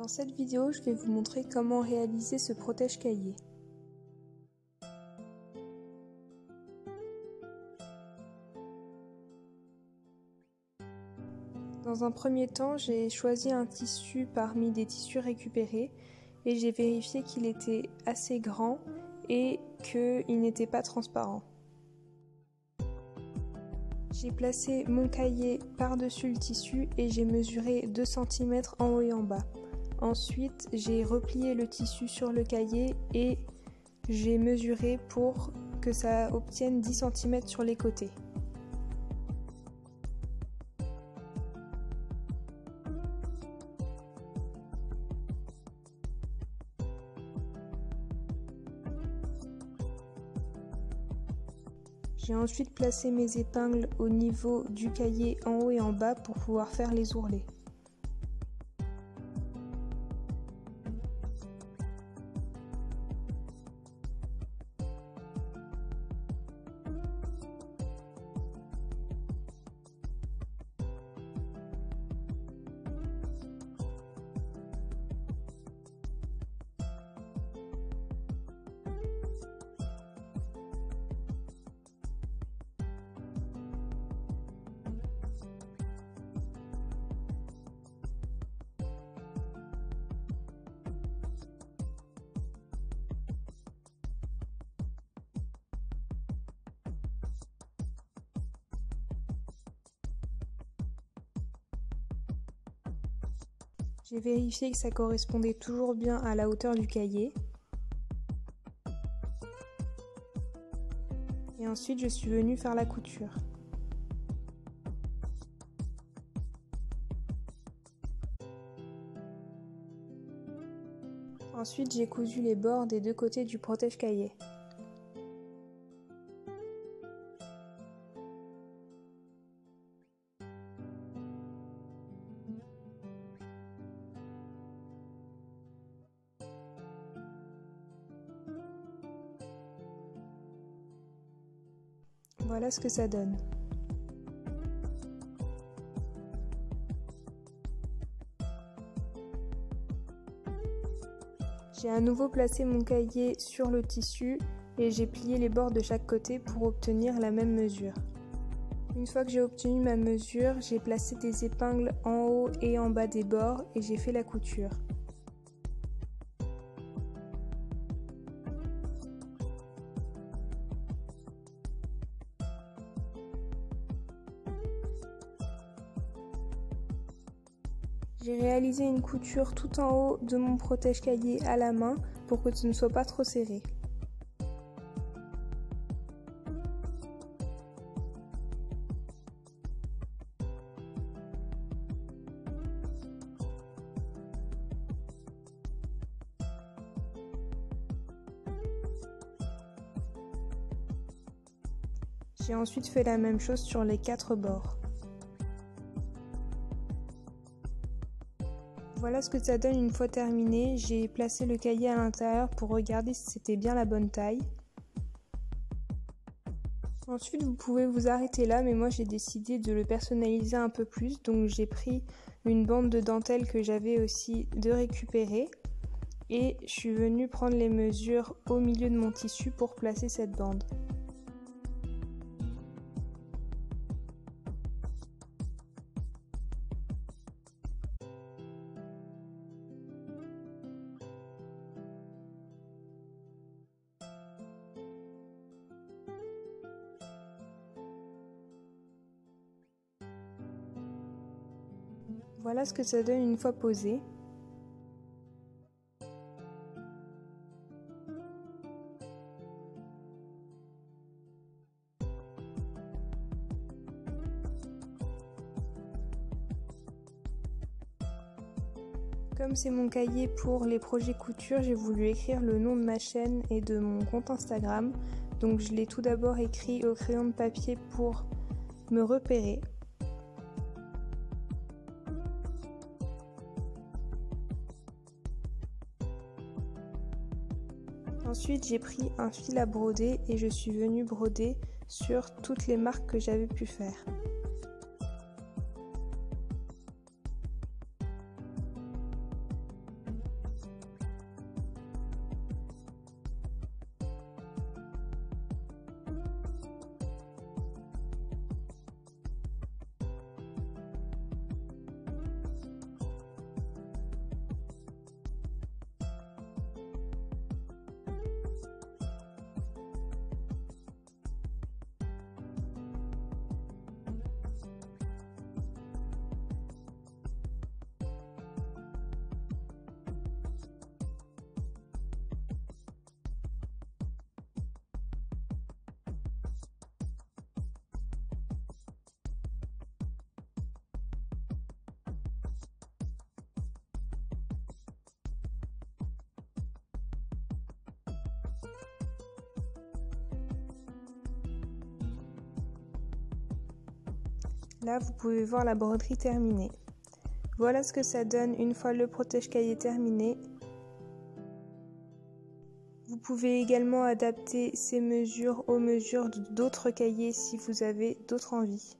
Dans cette vidéo, je vais vous montrer comment réaliser ce protège-cahier. Dans un premier temps, j'ai choisi un tissu parmi des tissus récupérés et j'ai vérifié qu'il était assez grand et qu'il n'était pas transparent. J'ai placé mon cahier par-dessus le tissu et j'ai mesuré 2 cm en haut et en bas. Ensuite, j'ai replié le tissu sur le cahier et j'ai mesuré pour que ça obtienne 10 cm sur les côtés. J'ai ensuite placé mes épingles au niveau du cahier en haut et en bas pour pouvoir faire les ourlets. J'ai vérifié que ça correspondait toujours bien à la hauteur du cahier. Et ensuite, je suis venue faire la couture. Ensuite, j'ai cousu les bords des deux côtés du protège-cahier. Voilà ce que ça donne. J'ai à nouveau placé mon cahier sur le tissu et j'ai plié les bords de chaque côté pour obtenir la même mesure. Une fois que j'ai obtenu ma mesure, j'ai placé des épingles en haut et en bas des bords et j'ai fait la couture. J'ai réalisé une couture tout en haut de mon protège-cahier à la main pour que ce ne soit pas trop serré. J'ai ensuite fait la même chose sur les 4 bords. Voilà ce que ça donne une fois terminé. J'ai placé le cahier à l'intérieur pour regarder si c'était bien la bonne taille. Ensuite, vous pouvez vous arrêter là, mais moi j'ai décidé de le personnaliser un peu plus. Donc j'ai pris une bande de dentelle que j'avais aussi de récupérer et je suis venue prendre les mesures au milieu de mon tissu pour placer cette bande. Voilà ce que ça donne une fois posé. Comme c'est mon cahier pour les projets couture, j'ai voulu écrire le nom de ma chaîne et de mon compte Instagram. Donc je l'ai tout d'abord écrit au crayon de papier pour me repérer. Ensuite, j'ai pris un fil à broder et je suis venue broder sur toutes les marques que j'avais pu faire. Là, vous pouvez voir la broderie terminée. Voilà ce que ça donne une fois le protège-cahier terminé. Vous pouvez également adapter ces mesures aux mesures d'autres cahiers si vous avez d'autres envies.